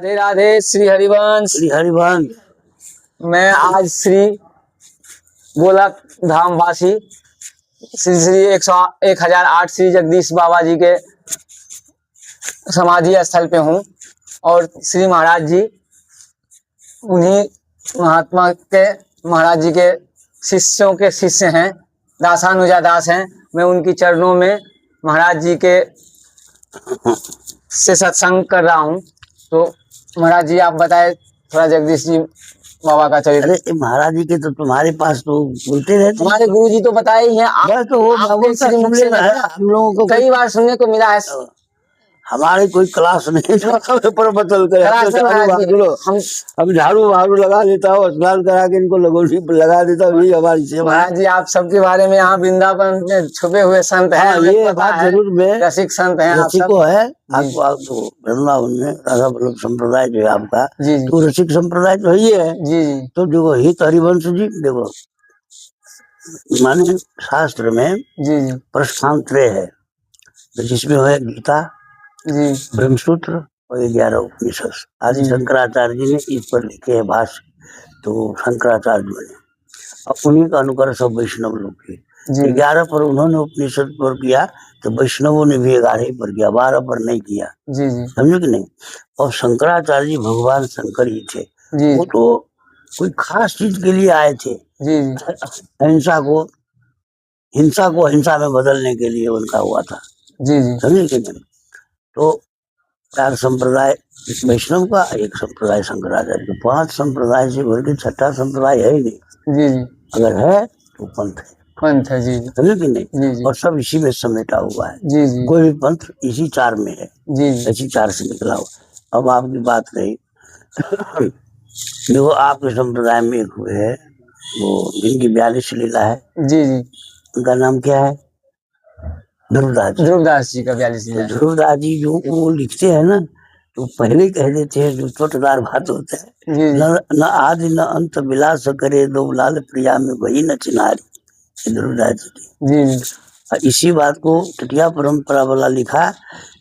राधे राधे श्री हरिवंश। श्री हरिवंश। मैं आज श्री गोलक धाम वासी श्री श्री 1008 श्री जगदीश बाबा जी के समाधि स्थल पे हूँ और श्री महाराज जी उन्हीं महात्मा के महाराज जी के शिष्यों के शिष्य हैं, दासानुजा दास हैं। मैं उनकी चरणों में महाराज जी के से सत्संग कर रहा हूँ। तो महाराज जी आप बताए थोड़ा जगदीश जी बाबा का चरित्र। अरे महाराज जी के तो तुम्हारे पास तो बोलते रहते, हमारे गुरु जी तो बताए ही हैं। आप तो वो हम लोगों को कई बार सुनने को मिला है। हमारे कोई क्लास नहीं पर बदल कर हम झाड़ू वाड़ू लगा देता हूँ, स्नान करा के इनको लगोटी लगा देता हूँ। हमारी सेवा। महाराज जी आप सबके बारे में यहाँ वृंदावन में छुपे हुए संत हैं। ये बात जरूर में रसिक संत हैं। रसिको है आपको वृंदावन में राधा वल्लभ संप्रदाय जो है आपका, तो रसिक संप्रदाय तो ही है जी। तो देखो हित हरिवंश जी, देखो माने शास्त्र में जी प्रस्थान त्रय है, जिसमें है गीता जी, ब्रह्मसूत्र और 11 उपनिषद आदि शंकराचार्य जी ने इस पर लिखे हैं भाष्य। तो शंकराचार्य जी ने और उन्हीं का अनुकरण सब वैष्णव लोग किए। 11 पर उन्होंने उपनिषद पर किया, तो वैष्णवों ने भी 11 पर किया, 12 पर नहीं किया। समझो कि नहीं। और शंकराचार्य जी भगवान शंकर ही थे। वो तो कोई खास चीज के लिए आए थे, हिंसा को हिंसा में बदलने के लिए उनका हुआ था। समझे कि नहीं। तो 4 संप्रदाय वैष्णव का, एक संप्रदाय शंकराचार्य का, 5 संप्रदाय से भर के 6ठा संप्रदाय है ही नहीं। अगर है तो पंथ है जी। समझे कि नहीं। और सब इसी में समेटा हुआ है। कोई भी पंथ इसी 4 में है इसी 4 से निकला हुआ। अब आपकी बात रही देखो आपके संप्रदाय में एक हुए है वो जिनकी 42 लीला है उनका नाम क्या है? ध्रुवदास जी का 42 लीला। ध्रुवदास जी जो वो लिखते हैं ना, तो पहले कह देते हैं जो चोटदार बात होता है, न आदि न अंत विलास करे दो लाल प्रिया में वही न चिनारी। ध्रुवदास जी इसी बात को तटिया परंपरा वाला लिखा,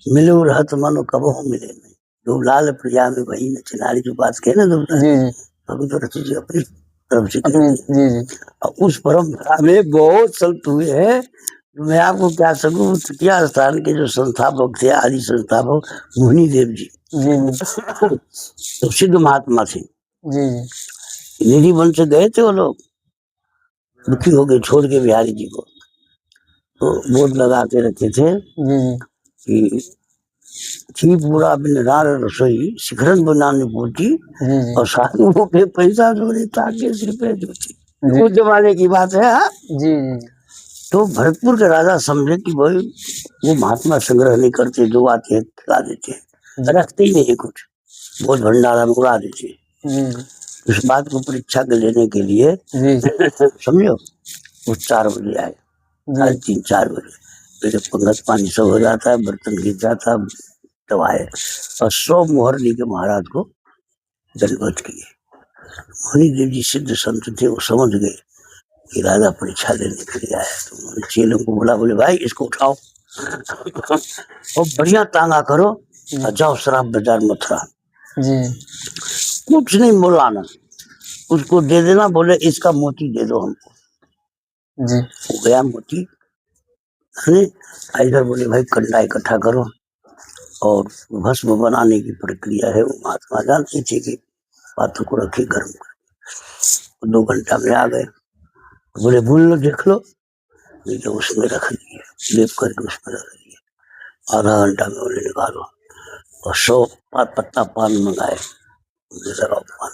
मिले रहत मन कबहू मिले नहीं, दो लाल प्रिया में वही न चिनारी। जो बात कहे ना ध्रुवदास जी अपनी तरफ से उस परंपरा में बहुत संत हुए हैं। मैं आपको क्या सकूं, तटिया स्थान के जो संस्थापक थे, आदि संस्थापक मोहिनी देव जी तो सिद्ध महात्मा थे। निधि वन से गए थे वो लोग, दुखी हो गए छोड़ के बिहारी जी को, तो बोर्ड लगा के रखे थे कि छी पूरा बिनार रसोई शिखरन बनाने पूछी और साधुओं पे पैसा जोड़े ताकि सिर पे जोती। उस जमाने की बात है। तो भरतपुर के राजा समझे कि भाई वो महात्मा संग्रह नहीं करते, जो आते हैं खिला देते हैं, रखते ही नहीं कुछ, बहुत भंडारा में उड़ा देते हैं। इस बात को परीक्षा के लेने के लिए समझो वो 4 बजे आए, 3-4 बजे फिर पंगत पानी सब हो जाता है, बर्तन गिर जाता, तब आए और 100 मोहर लेके महाराज को दंडवत किए। मोहिनी देव जी सिद्ध संत थे, वो समझ गए कि राजा परीक्षा लेने के लिए आया। तो उन्होंने चेलों को बोला, बोले भाई इसको उठाओ और बढ़िया तांगा करो और जाओ शराब बाजार मथुरा कुछ नहीं बोलाना, उसको दे देना, बोले इसका मोती दे दो हमको हो गया मोती। इधर बोले भाई कंडा इकट्ठा करो और भस्म बनाने की प्रक्रिया है, वो महात्मा जानते थे कि बातों को रखी गर्म कर। 2 घंटा में आ गए, बोले भूल लो देख लो, तो उसमें रख दिए, लेप करके उसमें रख दिए। आधा घंटा में बोले निकालो और 100 पत्ता पान मंगाए, लगाओ पान,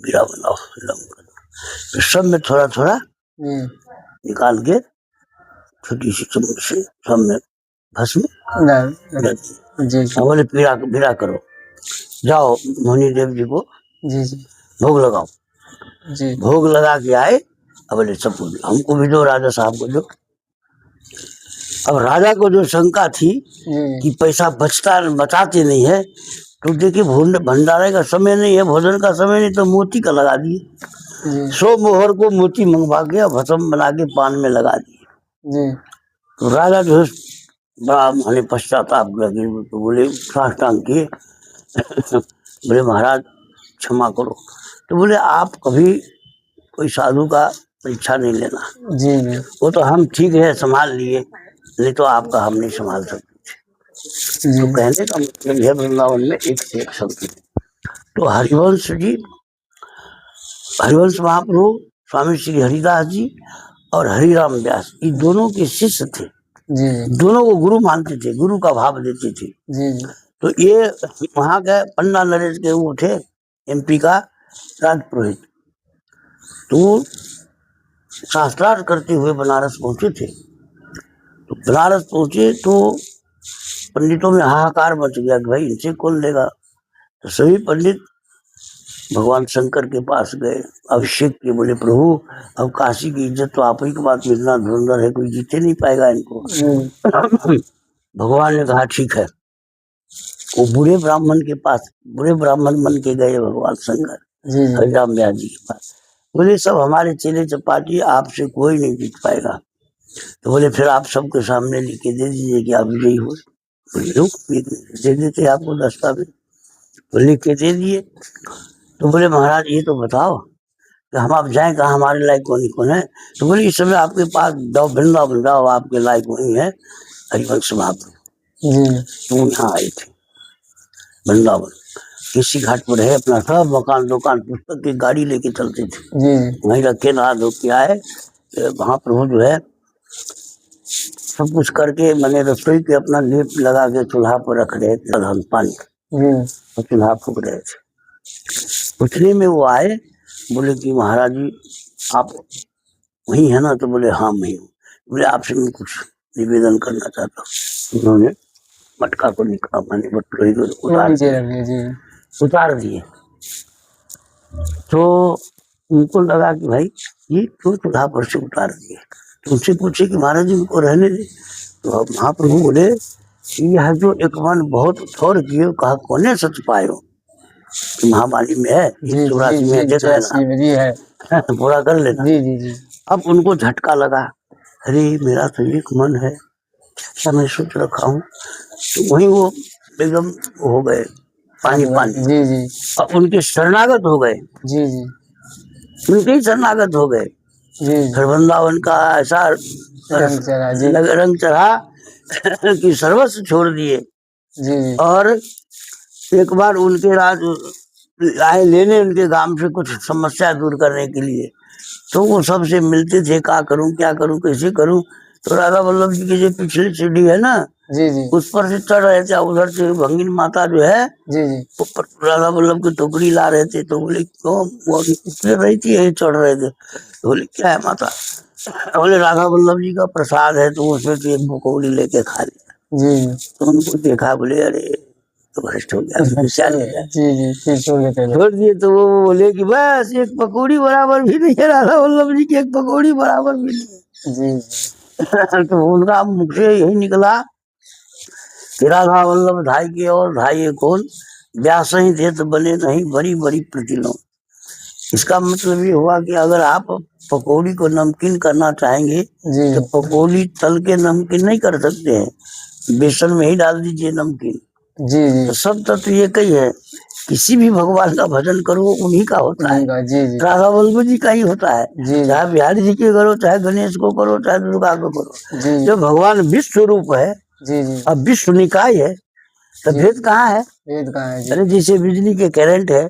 गिरा बनाओ, लम करो, सब में थोड़ा थोड़ा निकाल के छोटी सी चम्मच से सब में भस्म बोले पीड़ा करो, जाओ मोहिनी देव जी को भोग लगाओ। भोग लगा के आए, अब बोले सब हमको भी दो, राजा साहब को दो। अब राजा को जो शंका थी कि पैसा बचाते नहीं है, तो देखिए भंडारे का समय नहीं है, भोजन का समय नहीं, तो मोती का लगा दिए। 100 मोहर को मोती मंगवा के भस्म बना के पान में लगा दिए। तो राजा जो बड़ा हमें पश्चाताप लगे, तो बोले साष्टांग किए बोले महाराज क्षमा करो। तो बोले आप कभी कोई साधु का परीक्षा नहीं लेना, जी जी वो तो हम ठीक है संभाल लिए, नहीं तो आपका हम नहीं संभाल सकते। जी तो कहने का मतलब यह वृंदावन में एक से एक शब्द है। तो हरिवंश जी, हरिवंश महाप्रभु, स्वामी श्री हरिदास जी और हरिराम व्यास, ये दोनों के शिष्य थे, जी दोनों को गुरु मानते थे, गुरु का भाव देते थे। जी जी तो ये वहां के पन्ना नरेश के वो थे, एमपी का राजपुरोहित। तो वो शास्त्रार्थ करते हुए बनारस पहुंचे थे। तो बनारस पहुंचे तो पंडितों में हाहाकार मच गया कि भाई इनसे कौन लेगा। तो सभी पंडित भगवान शंकर के पास गए, अभिषेक के, बोले प्रभु अब काशी की इज्जत तो आप ही के पास इतना धुरंधर है, कोई जीते नहीं पाएगा इनको। भगवान ने कहा ठीक है। वो बुरे ब्राह्मण के पास, बुरे ब्राह्मण बन के गए भगवान शंकर जी हरिराम व्यास जी के पास। बोले सब हमारे चेले चपाटी, आपसे कोई नहीं जीत पाएगा। तो बोले फिर आप सबके सामने लिखे दे दीजिए कि आप विजयी हो। बोले दे देते आपको दस्तावेज। तो लिख के दे दिए। तो बोले महाराज ये तो बताओ कि हम आप जाए कहाँ, हमारे लायक कौन है। तो बोले इस समय आपके पास वृंदावन जाओ, आपके लायक वही है हरिवंश महाप्रभु। जी तो यहाँ आए थे वृंदावन, किसी घाट पर है, अपना सब मकान दुकान पुस्तक की गाड़ी लेके चलते थे, जी वहीं रखे नहा धो के आए। महाप्रभु जो है सब कुछ करके मैंने रसोई के अपना लेप लगा के चूल्हा पर रख रहे थे, पानी और चूल्हा फूक रहे थे। उतने में वो आए, बोले कि महाराज जी आप वही है ना। तो बोले हाँ वही हूँ। बोले आपसे मैं कुछ निवेदन करना चाहता हूँ। उन्होंने मटका को निकाला, मैंने बटलोई को उतार दिए। तो उनको लगा कि भाई ये क्यों चूल्हा पर से उतार दिए। तो उनसे पूछे कि महाराज जी उनको रहने दे। तो महाप्रभु बोले यह जो एक मन बहुत थोर किए, कहा कोने सच पायो, महामारी में है, है पूरा कर लेना। जी जी जी अब उनको झटका लगा, अरे मेरा तो एक मन है, क्या मैं सोच रखा हूँ। तो वही वो एकदम हो गए पानी पानी। जी जी अब उनके शरणागत हो गए, जी जी उनके ही शरणागत हो गए। जी फिर वृंदावन का ऐसा रंग चढ़ा कि सर्वस्व छोड़ दिए। जी और एक बार उनके राज आए लेने उनके गांव से कुछ समस्या दूर करने के लिए। तो वो सबसे मिलते थे, क्या करूं क्या करूं कैसे करूं। तो राधा वल्लभ जी की जो पिछली सीढ़ी है ना, जी जी उस पर से चढ़ रहे थे। उधर से भंगिन माता जो है जी जी ऊपर राधा वल्लभ की टोकरी ला रहे थे। तो बोले क्यों, वो उतर रही थी यही चढ़ रहे थे। तो बोले क्या है माता। बोले राधा वल्लभ जी का प्रसाद है, तो उसमें तो एक भुकौली लेके खा लिया। जी तो उनको देखा, बोले अरे तो भ्रष्ट हो गया, जी जी फिर छोड़ दिए। तो वो बोले कि बस एक पकौड़ी बराबर भी नहीं है, राधा वल्लभ जी की एक पकौड़ी बराबर भी नहीं है। जी तो उनका मुख से यही निकला कि राधा वल्लभ धाई के और धाई कौन, व्यास ही थे तो बने नहीं बड़ी बड़ी प्रतिलोम। इसका मतलब ये हुआ कि अगर आप पकौड़ी को नमकीन करना चाहेंगे जी तो पकौड़ी तल के नमकीन नहीं कर सकते हैं, बेसन में ही डाल दीजिए नमकीन। जी जी तो सब तत्व ये कही है, किसी भी भगवान का भजन करो उन्हीं का होता है, जी जी राधा वल्लभ जी का ही होता है। जी चाहे बिहारी जी के करो, चाहे गणेश को करो, चाहे दुर्गा को करो। जी जो भगवान विश्व रूप है, जी जी अब विश्व निकाय है, तो भेद कहाँ है। वेद कहाँ है जी अरे जैसे बिजली के करंट है,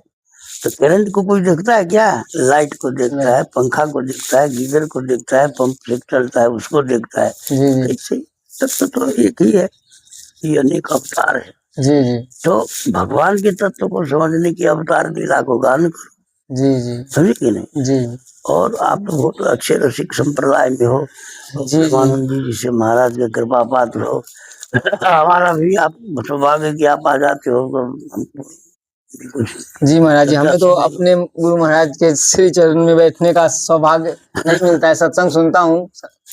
तो करंट को कोई देखता है क्या, लाइट को देखता है, पंखा को देखता है, गीजर को देखता है, पंप से चलता है उसको देखता है। जी जी ऐसे तत्व तो एक ही है, ये अनेक अवतार है। जी जी तो भगवान के तत्व को समझने की अवतार लीला को गान करो, जी जी समझे कि नहीं। जी और आप तो बहुत अच्छे रसिक संप्रदाय में हो, जी प्रेमानंद जी जिसे महाराज के कृपा पात्र हो। हमारा भी आप सौभाग्य कि आप आ जाते हो, तो हमको कुछ जी महाराज जी, हमें तो अपने गुरु महाराज के श्री चरण में बैठने का सौभाग्य नहीं मिलता है। सत्संग सुनता हूँ।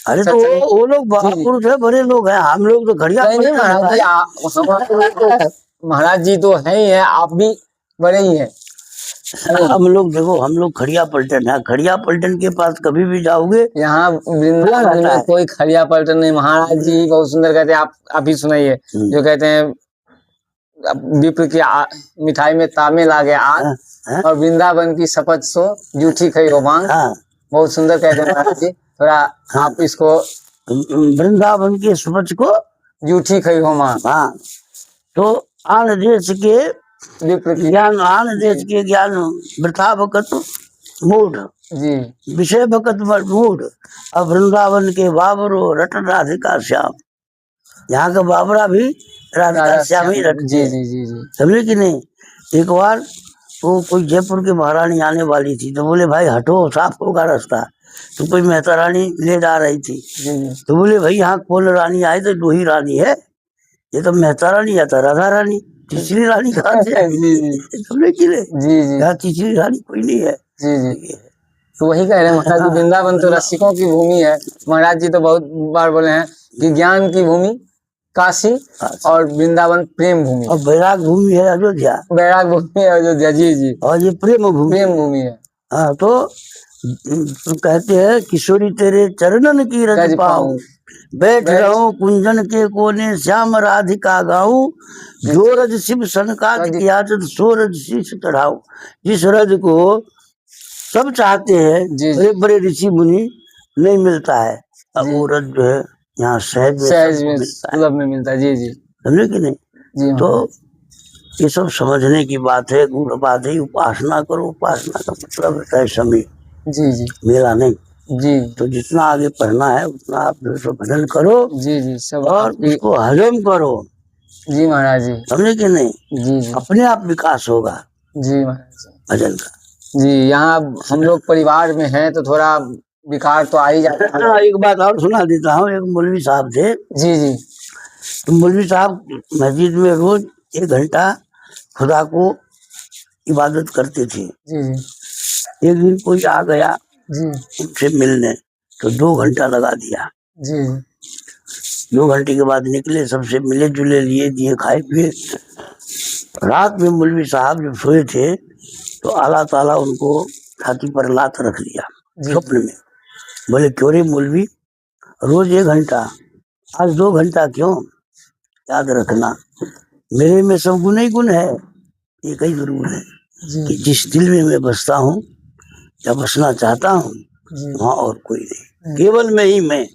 अरे तो वो लोग पुरुष है, बड़े लोग हैं, हम लोग तो घड़िया महाराज जी तो है ही है, आप भी बड़े ही हैं। हम लोग देखो, हम लोग खड़िया पलटन है, खड़िया पलटन के पास कभी भी जाओगे यहाँ वृंदावन में कोई खड़िया पलटन नहीं। महाराज जी बहुत सुंदर कहते हैं, आप अभी सुनाइए जो कहते हैं विप्र की मिठाई में तामे लागे आग, हाँ, और वृंदावन की शपथ सो जूठी खई हो मांग। हाँ, बहुत सुंदर कहते हैं महाराज जी, थोड़ा आप इसको वृंदावन के सूरज को जूठी खई हो मांग। हाँ, तो आन देश के विप्र की ज्ञान, आन देश के ज्ञान वृथा भगत मूढ़, जी विषय भगत मूढ़। अब वृंदावन के बाबरो रटन राधिका श्याम, यहाँ का बाबरा भी राधिका श्याम ही रटते जी हैं। जी जी जी समझे कि नहीं। एक बार वो कोई जयपुर की महारानी आने वाली थी, तो बोले भाई हटो, साफ होगा रास्ता। तो कोई मेहता रानी ले जा रही थी, जी जी तो बोले भाई यहाँ कौन रानी आई, तो दो ही रानी है, ये तो मेहता रानी, या तो राधा रानी, तीसरी रानी कहाँ से आई? जी जी समझे कि नहीं, जी जी यहाँ तीसरी रानी कोई नहीं है। जी जी तो वही कह रहे हैं महाराज जी, वृंदावन तो रसिकों की भूमि है। महाराज जी तो बहुत बार बोले हैं कि ज्ञान की भूमि काशी और वृंदावन प्रेम भूमि, और बैराग भूमि है अयोध्या, बैराग भूमि है अयोध्या। जी जी और ये प्रेम भूमि, प्रेम भूमि है। हाँ, तो कहते हैं किशोरी तेरे चरणन की रज रज पाऊं, पाऊं, बैठ रहूं कुंजन के कोने श्याम राधिका गाऊं, जो रज शिव सनकात किया सो रज शीश चढ़ाऊं। जिस रज को सब चाहते हैं, जी जी बड़े बड़े ऋषि मुनि, नहीं मिलता है, अब जी। वो रज जो है यहाँ सहज में सहज सबको में मिलता है। सुलभ में मिलता है। जी जी समझे कि नहीं। जी तो महाराज। ये सब समझने की बात है, गूढ़ बात है। उपासना करो, उपासना का मतलब है समय, जी जी मेरा नहीं। जी तो जितना आगे पढ़ना है उतना आप जो सो भजन करो जी जी सब और उसको हजम करो। जी महाराज जी समझे कि नहीं, जी जी अपने आप विकास होगा जी महाराज जी भजन का। जी। यहाँ हम लोग परिवार में हैं तो थोड़ा विकार तो आ ही जाता है। हाँ, एक बात और सुना देता हूँ। एक मौलवी साहब थे, जी जी तो मौलवी साहब मस्जिद में रोज 1 घंटा खुदा को इबादत करते थे। जी जी एक दिन कोई आ गया जी उनसे मिलने, तो 2 घंटा लगा दिया। जी 2 घंटे के बाद निकले, सबसे मिले जुले, लिए दिए, खाए पिए। रात में मौलवी साहब जब सोए थे तो अल्लाह ताला उनको छाती पर लात रख दिया जी। स्वप्न में। बोले क्यों रे मौलवी, रोज 1 घंटा, आज 2 घंटा क्यों? याद रखना मेरे में सब गुण ही गुण है, एक ही जरूर है कि जिस दिल में मैं बसता हूँ या बसना चाहता हूँ वहाँ और कोई नहीं, केवल मैं ही मैं।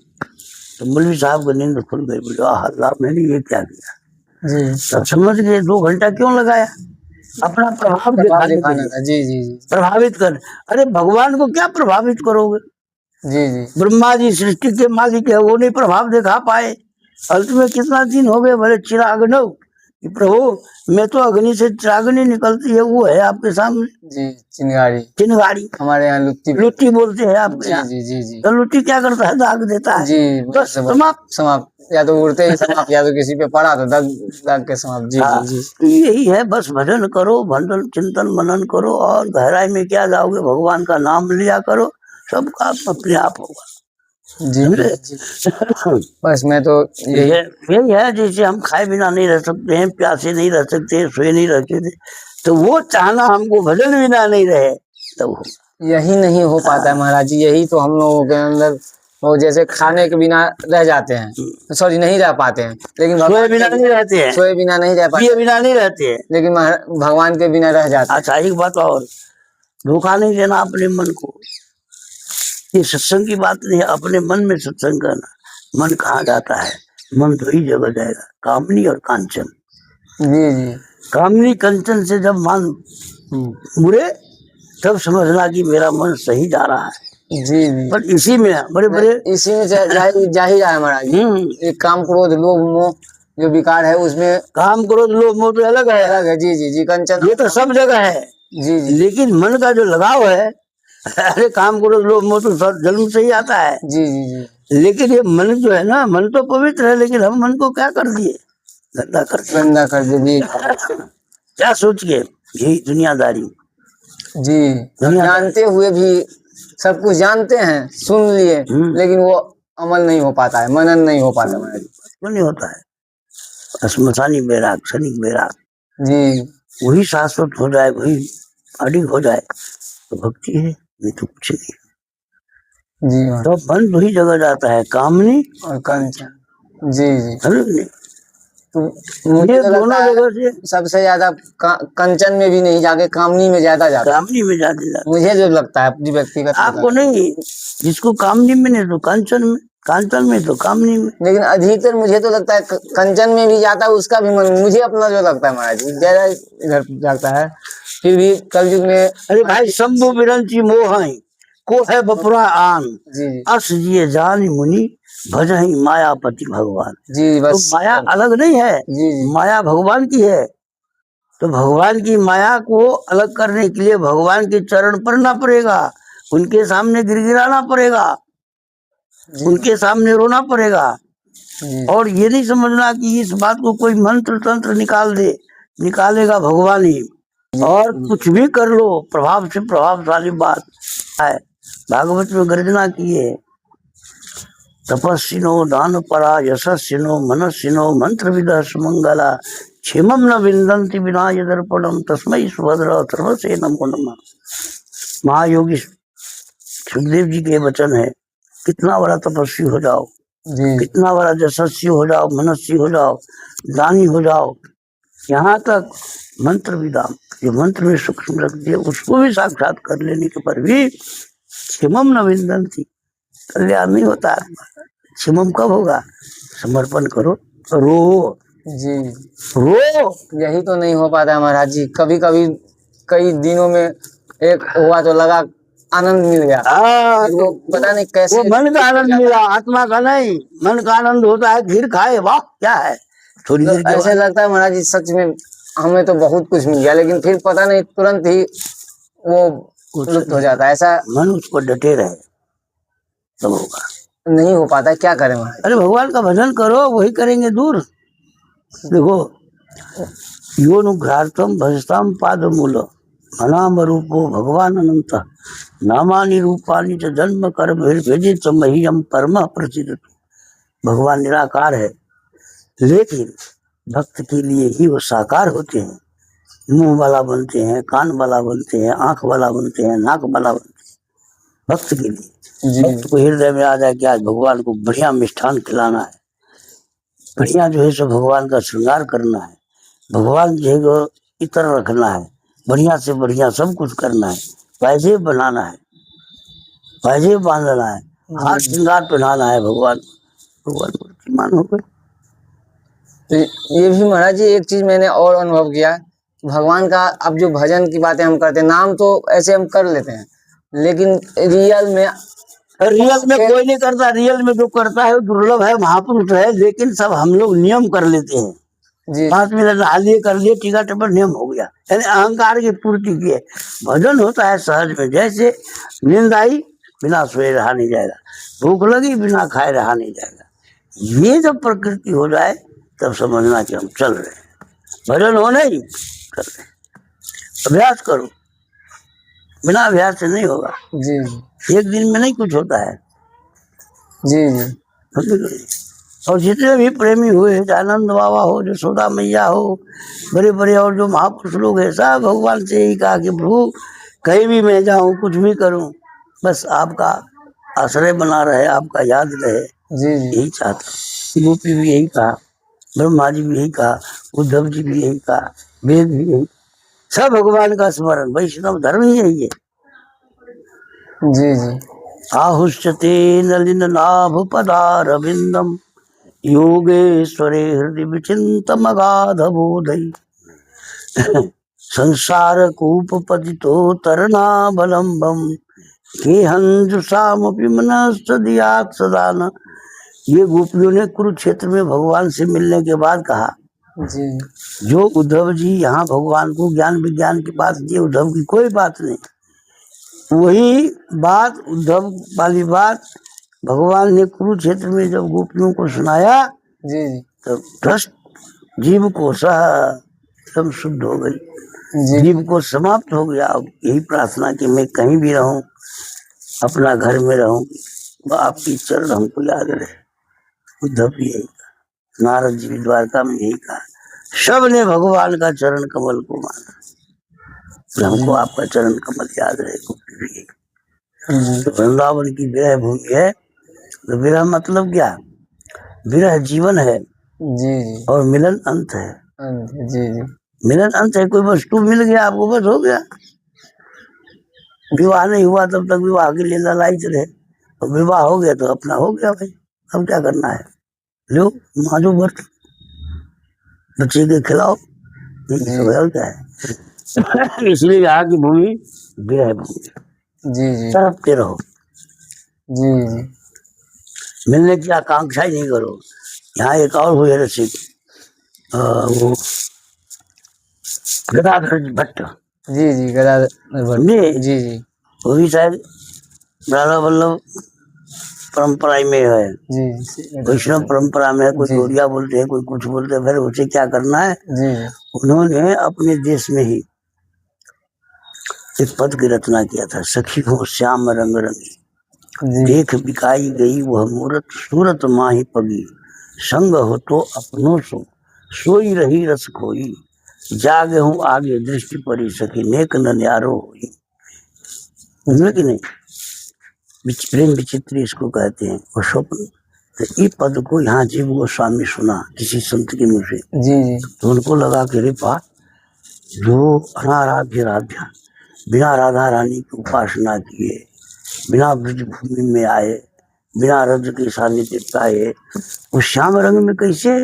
तो मौलवी साहब को नींद खुल गई। बोले अल्लाह, मैंने ये क्या किया। तब समझ गए 2 घंटा क्यों लगाया, अपना प्रभाव दिखाने के लिए। जी जी जी प्रभावित कर, अरे भगवान को क्या प्रभावित करोगे। जी जी ब्रह्मा जी सृष्टि के मालिक है, वो नहीं प्रभाव दिखा पाए। अंत में कितना दिन हो गए, बोले चिराग नव, कि प्रभु मैं तो अग्नि से चिरागनी निकलती है, वो है आपके सामने। जी चिंगारी, चिंगारी हमारे यहाँ लुत्ती लुट्टी बोलते हैं आपके यहाँ। जी जी जी तो लुट्टी क्या करता है, दाग देता है। जी बस समाप्त। समाप्त, या तो उड़ते ही समाप्त, या तो किसी पे पड़ा तो दग दग के समाप्त। जी हाँ, जी तो यही है, बस भजन करो, भंडन चिंतन मनन करो, और गहराई में क्या जाओगे, भगवान का नाम लिया करो, सब काम अपने आप होगा। जी जी बस मैं तो यही है, जैसे हम खाए बिना नहीं रह सकते हैं, प्यासे नहीं रह सकते, सोए नहीं रह सकते, तो वो चाहना हमको भजन बिना नहीं रहे तब हो। यही नहीं हो पाता है महाराज जी। यही तो हम लोगों के अंदर, वो जैसे खाने के बिना रह जाते हैं, सॉरी नहीं रह पाते हैं, लेकिन सोए बिना नहीं रहते हैं, सोए बिना नहीं रह पाते, पिए बिना नहीं रहते हैं, लेकिन भगवान के बिना रह जाते हैं। अच्छा एक बात और, धोखा नहीं देना अपने मन को। ये सत्संग की बात नहीं है, अपने मन में सत्संग करना। मन कहाँ जाता है, मन तो ही जगह जाएगा, कामनी और कांचन। जी जी कामनी कंचन से जब मन मुड़े तब समझना कि मेरा मन सही जा रहा है। जी जी पर इसी में बड़े बड़े इसी में जा ही रहा है महाराज जी। एक काम क्रोध लोभ मोह जो विकार है, उसमें काम क्रोध लोभ मोह तो अलग है। अलग है। जी जी जी कंचन, ये तो सब जगह है। जी जी लेकिन मन का जो लगाव है, अरे काम क्रोध लोभ मोह तो सब जन्म से ही आता है। जी जी जी लेकिन ये मन जो है ना, मन तो पवित्र है, लेकिन हम मन को क्या कर दिए, गंदा कर दिए। क्या सोच के, यही दुनियादारी। जी जानते हुए भी, सब कुछ जानते हैं, सुन लिए, लेकिन वो अमल नहीं हो पाता है, मनन नहीं हो पाता है। क्यों नहीं होता है। स्मशानी बैराग, क्षणिक बैराग, जी वही शाश्वत हो जाए, वही अडिग हो जाए तो भक्ति है, नहीं तो कुछ नहीं। जी तो मन वही जगह जाता है, कामनी और कंचन। जी जी समझ नहीं। तो मुझे ये तो दोनों लगता है जगह से सबसे ज्यादा कंचन में भी नहीं जाके कामनी में ज्यादा जाता है। कामनी में जाते जाते, मुझे जो लगता है अपनी व्यक्तिगत आपको बता, नहीं, जिसको कामनी में नहीं तो कांचन में, कांचन में तो कामनी में। लेकिन अधिकतर मुझे तो लगता है कंचन में भी जाता है उसका भी मन, मुझे अपना जो लगता है महाराज जी ज्यादा इधर जाता है। फिर भी कलयुग में अरे भाई शंभु बिरंची मोहई को है बपुरा आन, जी जी अस जिए जान मुनि भजहि मायापति भगवान। जी तो बस माया अलग नहीं है, जी जी माया भगवान की है। तो भगवान की माया को अलग करने के लिए भगवान के चरण पड़ना पड़ेगा, उनके सामने गिड़गिड़ाना पड़ेगा, जी उनके सामने रोना पड़ेगा। जी और ये नहीं समझना कि इस बात को कोई मंत्र तंत्र निकाल दे, निकालेगा भगवान ही। और कुछ भी कर लो, प्रभाव से प्रभावशाली बात है। भागवत में गर्जना की है, तपस्विनो दान परा यशस्विनो मनस्विनो मंत्र विदः सुमंगला क्षेमम न विंदन्ति विना यदर्पणम तस्मै सुभद्र सर्वसे नमो नमः। महायोगी सुखदेव जी के वचन है, कितना बड़ा तपस्वी हो जाओ, जी कितना बड़ा यशस्वी हो जाओ, मनस्वी हो जाओ, दानी हो जाओ, यहाँ तक मंत्र विदाम जो मंत्र में सूक्ष्म रखती है उसको भी साक्षात कर लेने के पर भी क्षमम न विंदन्ति, कल्याण नहीं होता। क्षमम कब होगा? समर्पण करो, रो जी रो। यही तो नहीं हो पाता है महाराज जी। कभी कभी कई दिनों में एक हुआ तो लगा आनंद मिल गया, वो पता नहीं कैसे वो मन का आनंद मिला, आत्मा का नहीं। मन का आनंद होता है खीर खाए, वाह क्या है, थोड़ी देर के ऐसे बाद लगता है महाराज जी सच में हमें तो बहुत कुछ मिल गया, लेकिन फिर पता नहीं तुरंत ही वो लुप्त हो जाता है। ऐसा मन उसको डटे रहे तब होगा, नहीं हो पाता है, क्या करें महाराज। अरे भगवान का भजन करो, वही करेंगे दूर। देखो योनुघ्रातम भजताम पाद मूल अनाम रूपो भगवान अनंत नामानि रूपानि च जन्म कर भेजे च मह्यम परम प्रसिद्ध। भगवान निराकार है, लेकिन भक्त के लिए ही वो साकार होते हैं। मुंह वाला बनते हैं, कान वाला बनते हैं, आंख वाला बनते हैं, नाक वाला बनते हैं, भक्त के लिए। भक्त को हृदय में आ जाए कि आज भगवान को बढ़िया मिष्ठान खिलाना है, बढ़िया जो है सो भगवान का श्रृंगार करना है, भगवान जो है इतर रखना है, बढ़िया से बढ़िया सब कुछ करना है, पैसे बनाना है, पैसे बांधना है, हाथ श्रृंगार पहनाना है भगवान। भगवान मूर्तिमान हो गए। तो ये भी महाराज जी एक चीज मैंने और अनुभव किया, भगवान का अब जो भजन की बातें हम करते हैं, नाम तो ऐसे हम कर लेते हैं, लेकिन रियल में कोई नहीं करता। रियल में जो करता है वो दुर्लभ है, महापुरुष है। लेकिन सब हम लोग नियम कर लेते हैं, जी 5 मिनट नहा लिए, कर लिए, टीका टेपर, नियम हो गया, यानी अहंकार की पूर्ति की है। भजन होता है सहज में, जैसे नींद आई बिना सोए रहा नहीं जाएगा, भूख लगी बिना खाए रहा नहीं जाएगा। ये जब प्रकृति हो जाए तब समझना कि हम चल रहे हैं, भजन हो नहीं कर रहे। अभ्यास करो, बिना अभ्यास से नहीं होगा। जी एक दिन में नहीं कुछ होता है। जी जी और जितने भी प्रेमी हुए, आनंद बाबा हो, यशोदा मैया हो, बड़े बड़े और जो महापुरुष लोग हैं, सब भगवान से यही कहा कि प्रभु कहीं भी मैं जाऊं, कुछ भी करूं, बस आपका आश्रय बना रहे, आपका याद रहे, जी यही चाहता। गोपी भी यही कहा, ब्रह्मा जी भी यही कहा, उद्धव जी भी यही कहा, वेद भी यही, सब भगवान का स्मरण, वैष्णव धर्म ही यही है। जी जी आहुष्यते नलिन नाभ पदारविंदम योगेश्वरे हृदय विचिंतम अगाध बोधई संसार कूप पतितो तरना बलम्बम के हंजुषामपि मनस्तदियात् सदान। ये गोपियों ने कुरुक्षेत्र में भगवान से मिलने के बाद कहा। जी जो उद्धव जी यहाँ भगवान को ज्ञान विज्ञान की बात दिए, उद्धव की कोई बात नहीं, वही बात उद्धव वाली बात भगवान ने कुरुक्षेत्र में जब गोपियों को सुनाया, जी तब भ्रष्ट जीव को सह एकदम शुद्ध हो गई, जी जीव को समाप्त हो गया। अब यही प्रार्थना कि मैं कहीं भी रहूं, अपना घर में रहूं, आपकी चरण हमको याद रहे। उद्धव भी यही कहा, नारद जी द्वारका में यही कहा, सब ने भगवान का चरण कमल को माना, हमको आपका चरण कमल याद रहे। गोपी भी यही। तो वृंदावन की विरह भूमि है। तो विरह मतलब क्या? विरह जीवन है, जी जी और मिलन अंत है। जी जी मिलन अंत है, कोई वस्तु मिल गया आपको बस हो गया। विवाह नहीं हुआ तब तक विवाह के लिए ललायित रहे, और विवाह हो गया तो अपना हो गया भाई, अब क्या करना है, लो मानो व्रत, बच्चे के खिलाओ, ये सब है और क्या है। इसलिए यहाँ की भूमि विरह भूमि, जी जी तड़पते रहो, जी जी मिलने की आकांक्षा ही नहीं करो। यहाँ एक और हुए रसिक, वो गदाधर भट्ट, जी जी गदाधर भट्ट, समझे, जी जी वो भी शायद राधा वल्लभ परंपरा में है, जी वैष्णव परंपरा में है। कोई जी। गौड़िया बोलते हैं, कोई कुछ बोलते हैं, फिर उसे क्या करना है, जी उन्होंने अपने देश में ही एक पद की रचना किया था, सखी हो श्याम रंग रंगी, जी देख बिकाई गई वह मूरत, सूरत माही पगी, संग हो तो अपनों सो, सोई रही रस खोई, जागे हूँ आगे दृष्टि परी सखी, नेक न न्यारो होई। समझे कि नहीं, प्रेम विचित्र इसको कहते हैं, और स्वप्न। तो इस पद को यहाँ जीव गोस्वामी सुना किसी संत के मुँह से, जी जी तो उनको लगा कि रे बा, जो अनाराध्य राध्या, बिना राधा रानी की उपासना किए, बिना ब्रज भूमि में आए, बिना रज के सानिध्य पाए, वो श्याम रंग में कैसे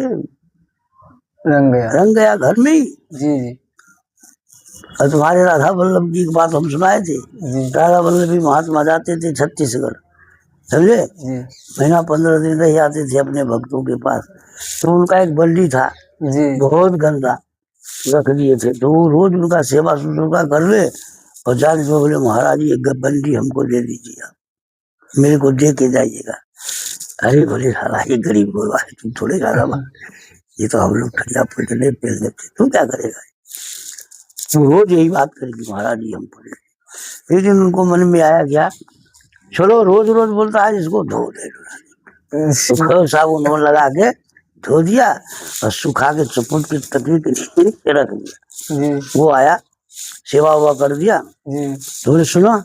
रंग गया घर में ही। जी जी और तुम्हारे राधा वल्लभ जी की बात हम सुनाए थे, जी राधा वल्लभ जी महात्मा जाते थे छत्तीसगढ़, समझे, जी महीना 15 दिन रह जाते थे अपने भक्तों के पास। तो उनका एक बंडी था जी बहुत गंदा, रख दिए थे, तो वो रोज उनका सेवा शुश्रूषा कर ले, और जाने तो बोले महाराज ये बंडी हमको दे दीजिए, आप मेरे को दे के जाइएगा। अरे बोले साला ये गरीब गोरवा है, तुम थोड़े ज्यादा ये तो हम लोग ठंडा पलटने पेल लेते, तू क्या करेगा। तो रोज यही बात करेगी, महाराज जी हमको दे। एक दिन उनको मन में आया क्या, चलो रोज रोज बोलता है इसको धो दे, तो साबुन लगा के धो दिया, और सुखा के चपुट की तकलीफ के रख दिया। वो आया, सेवा हुआ कर दिया, तो बोले सुनो,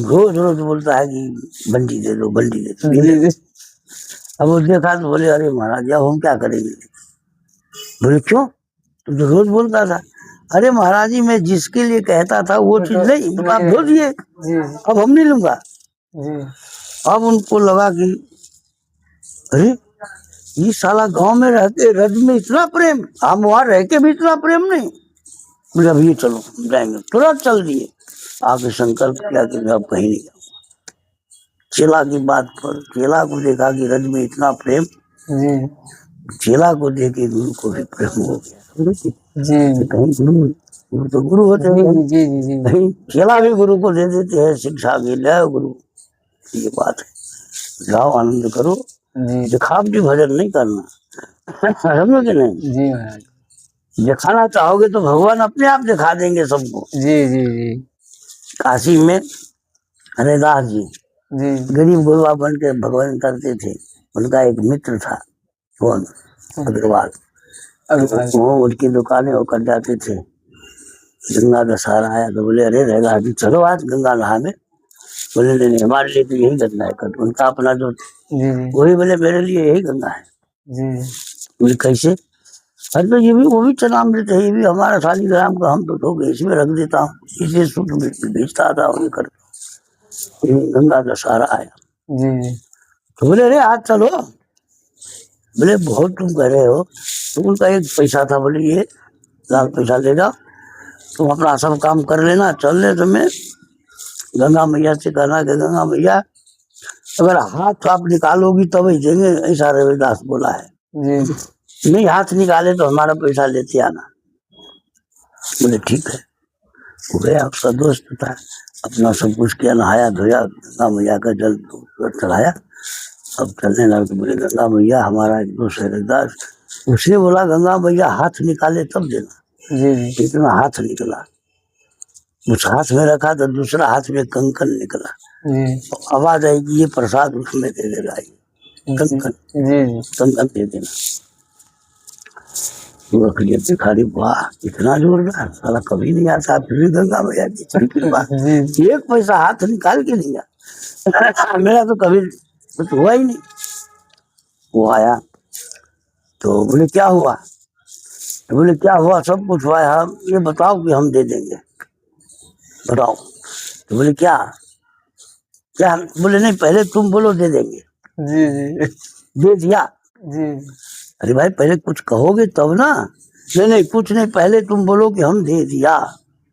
रोज रोज बोलता है कि बंडी दे दो बंडी दे दो। अब वो देखा तो बोले अरे महाराज अब हम क्या करेंगे। बोले क्यों, तुम तो रोज बोलता था। अरे महाराज जी मैं जिसके लिए कहता था वो चीज नहीं, आप धो दिए, अब हम नहीं लूंगा। अब उनको लगा कि अरे ये साला गांव में रहते रज में इतना प्रेम, हम वहां रह के भी इतना प्रेम नहीं। बोले अब ये चलो जाएंगे, तुरंत चल दिए। आके संकल्प किया कि मैं अब कहीं नहीं जाऊंगा। चेला की बात पर चेला को देखा कि रज में इतना प्रेम, चेला को देख के गुरु को भी प्रेम हो गया। कहीं गुरु तो गुरु होते हैं, कहीं चेला भी गुरु को दे देते हैं शिक्षा के लिए। गुरु ये बात है, जाओ आनंद करो, दिखावटी भजन नहीं करना, समझो कि नहीं। दिखाना चाहोगे तो भगवान अपने आप दिखा देंगे सबको। काशी में हरिदास जी गरीब गुरुआ बन के भगवान करते थे। उनका एक मित्र था कौन, अग्रवाल, वो उनकी दुकानें होकर जाते थे। गंगा दशहरा आया तो बोले अरे रहेगा अभी चलो आज गंगा नहाने। बोले नहीं हमारे लिए तो यही गंगा है। उनका अपना जो वही बोले मेरे लिए यही गंगा है। बोले कैसे, अरे तो ये भी वो भी चनामृत है, ये भी हमारा 40 ग्राम का, हम तो धो के इसमें रख देता हूँ, इसे शुद्ध बेचता था वही कर। गंगा दशहरा आया तो बोले अरे आज चलो। बोले बहुत तुम कह रहे हो। तो उनका एक पैसा था, बोले ये लाल पैसा ले जाओ, तुम अपना सब काम कर लेना, चलने समय गंगा मैया से कहना कि गंगा मैया अगर हाथ आप निकालोगी तब ही देंगे, ऐसा रविदास बोला है। नहीं हाथ निकाले तो हमारा पैसा लेते आना। बोले ठीक है। हो गया, उसका दोस्त था, अपना सब कुछ किया, नहाया धोया, गंगा मैया का जल चढ़ाया, अब चलने लगा। तो बोले गंगा मैया हमारा एक दोस्त है रविदास, उसने बोला गंगा मैया हाथ निकाले तब देना। इतना हाथ निकला, उस हाथ में रखा तो दूसरा हाथ में कंकन निकला। आवाज आई कि ये प्रसाद उसमें दे देगा, कंकन दे देना। रख लिया, दिखा रही वाह इतना जोरदार, साला कभी नहीं आता। फिर भी गंगा मैया की कृपा, एक पैसा हाथ निकाल के लिया। मेरा तो कभी कुछ हुआ ही नहीं। वो आया तो बोले क्या हुआ? तो बोले क्या हुआ, सब कुछ हुआ है, हम ये बताओ कि हम दे देंगे, बताओ। तो बोले क्या क्या? बोले नहीं, पहले तुम बोलो दे देंगे। जी जी दे दिया। जी अरे भाई पहले कुछ कहोगे तब ना। नहीं नहीं कुछ नहीं, पहले तुम बोलो कि हम दे दिया।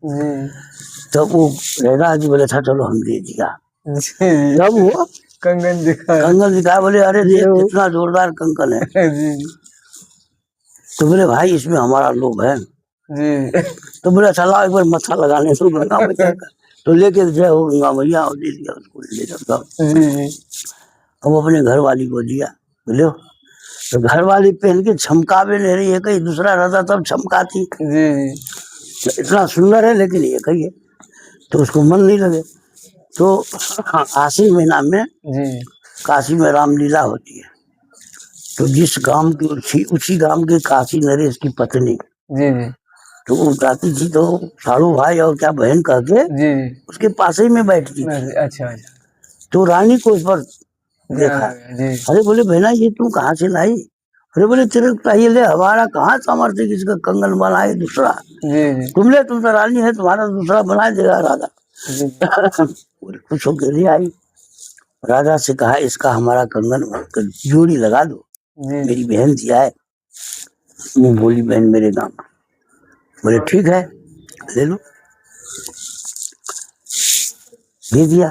जी तब वो रहना जी बोले था चलो हम दे दिया। जी तब वो कंगन दिखाया। कंगन दिखाया, बोले अरे देख ये वो- कितना जोरदार कंगन है। जी तो बोले भाई इसमें हमारा लोभ है। जी तो बोले अच्छा लाओ एक बार मत्था लगाने दो गंगा मैया का। तो लेके जय हो गंगा मैया और दे दिया उसको, ले जाता। जी अब अपने घर वाली को दिया, बोले तो घर वाली पहन के छमकावे ले रही है, कहीं दूसरा रहता तब छमकाती। जी तो इतना सुंदर है लेकिन ये कही है, तो उसको मन नहीं लगे। तो आश्विन महीना में जी काशी में रामलीला होती है। तो जिस गांव की उसी गांव के काशी नरेश की पत्नी, जी जी तो वो जाती थी तो साड़ू भाई और क्या बहन कह के जी उसके पास ही में बैठती थी। अच्छा अच्छा तो रानी को इस पर देखा, जी अरे बोले बहना ये तू कहाँ से लाई? अरे बोले तेरे को चाहिए ले, हमारा कहाँ सामर्थ्य किसी का कंगन बनाए दूसरा, जी तुम तो रानी है, तुम्हारा दूसरा बना देगा राजा। जी बोले खुश होकर ले आई। राजा से कहा इसका हमारा कंगन जोड़ी लगा दो, जी मेरी बहन दिया है। वो बोली बहन मेरे गांव। बोले ठीक है ले लो, दे दिया।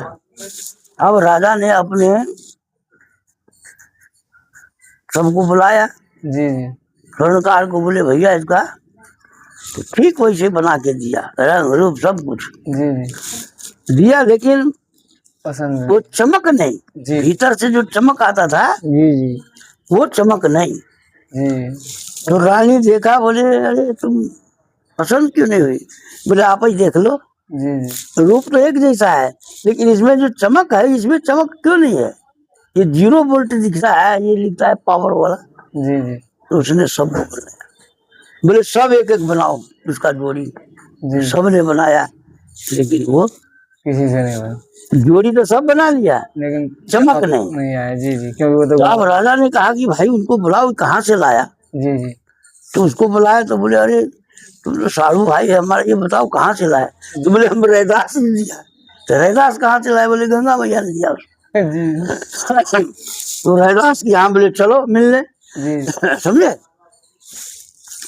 अब राजा ने अपने सबको बुलाया, जी जी स्वर्णकार को, बोले भैया इसका तो ठीक वैसे बना के दिया, रंग रूप सब कुछ जी जी दिया, लेकिन पसंद है। वो चमक नहीं, जी भीतर से जो चमक आता था जी जी वो चमक नहीं। जी तो रानी देखा, बोले अरे तुम पसंद क्यों नहीं हुई? बोले आप ही देख लो, जी जी रूप तो एक जैसा है लेकिन इसमें जो चमक है इसमें चमक क्यों नहीं है? ये 0 वोल्ट दिखता है, ये लिखता है पावर वाला। जी जी तो उसने सब बनाया, बोले सब एक एक बनाओ उसका जोड़ी। जी सबने बनाया लेकिन वो किसी से नहीं बना, जोड़ी तो सब बना लिया लेकिन चमक नहीं। नहीं आया। जी जी क्योंकि वो तो तो अब राजा ने कहा कि भाई उनको बुलाओ, कहाँ से लाया? जी जी तो उसको बुलाया तो बोले अरे तुम तो साड़ू भाई है हमारा, ये बताओ कहाँ से लाए? तो बोले हम रैदास ने दिया। तो रैदास कहाँ से लाए? बोले गंगा मैया ने दिया जी तो रैदास की यहाँ बोले चलो मिलने, जी समझे?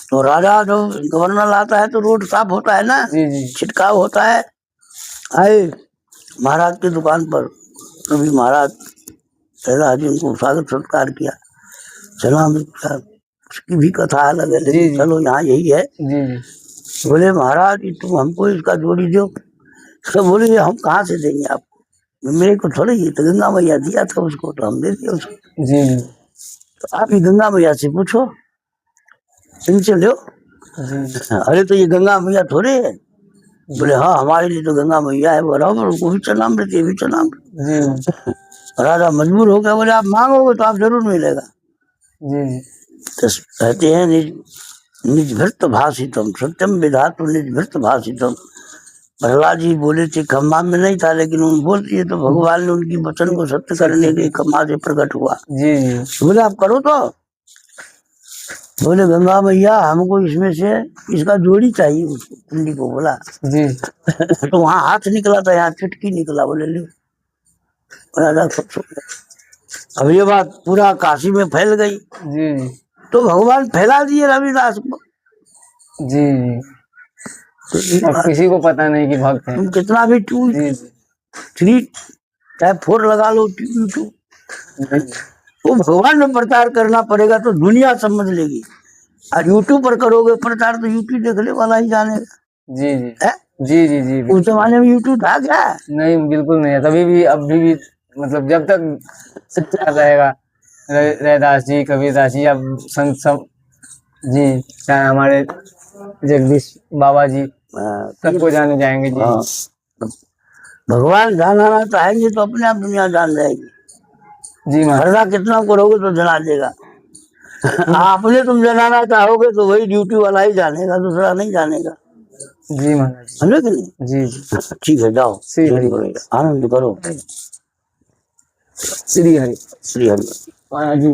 तो राजा जो गवर्नर लाता है तो रोड साफ होता है ना, जी जी छिटकाव होता है। आए महाराज की दुकान पर, कभी महाराज रैदास जी उनको स्वागत सत्कार किया, सलाम किया, उसकी भी कथा अलग है जी, लेकिन जी। चलो यहाँ यही है। जी जी बोले महाराज तुम हमको इसका जोड़ी दो। तो बोले ये हम कहाँ से देंगे आपको, मेरे को थोड़ी, ये तो गंगा मैया दिया था उसको तो हम दे दिया उसको। जी तो आप ही गंगा मैया से पूछो, इनसे लो। जी अरे तो ये गंगा मैया थोड़े है। बोले हाँ हमारे लिए तो गंगा मैया है, बराबर वो भी चरणामृत ये भी चरणामृत। जी राजा मजबूर हो गया, बोले आप मांगोगे तो आप जरूर मिलेगा। जी तो कहते हैं निज भृत भाषितम सत्यम विधातु निज भृत भाषितम। प्रहलाद जी बोले थे खम्मा में नहीं था, लेकिन उन बोल दिए तो भगवान ने उनकी वचन को सत्य करने के खम्मा से प्रकट हुआ। जी जी बोले आप करो तो। बोले गंगा मैया हमको इसमें से इसका जोड़ी चाहिए, उसको कुंडी को बोला। जी तो वहां हाथ निकला था, यहाँ चुटकी निकला, बोले लो। राजा खुश हो गया। अब ये बात पूरा काशी में फैल गई, जी तो भगवान फैला दिए रविदास को। जी तो एक अब बात, किसी को पता नहीं कि भक्त है। तुम कितना भी 2, जी 3 चाहे 4 लगा लो YouTube, वो भगवान में प्रचार करना पड़ेगा तो दुनिया समझ लेगी। और यूट्यूब पर करोगे प्रचार तो यूट्यूब देखने वाला ही जानेगा। जी जी है? जी जी जी उस जमाने में यूट्यूब था क्या? नहीं बिल्कुल नहीं है, तभी भी अभी भी मतलब जब तक सच्चा रहेगा रैदास जी, कबीरदास जी या संत सब जी, चाहे हमारे जगदीश बाबा जी, सबको जाने जाएंगे। जी हाँ, भगवान जानना चाहेंगे तो अपने आप दुनिया जान जाएगी। जी महाराज हरदा कितना करोगे तो जना देगा। आपने तुम जनाना चाहोगे तो वही ड्यूटी वाला ही जानेगा, दूसरा नहीं जानेगा। जी महाराज समझे कि नहीं? जी जी ठीक है जाओ, श्री हरि आनंद करो। श्री हरि श्री हरि महाराज जी।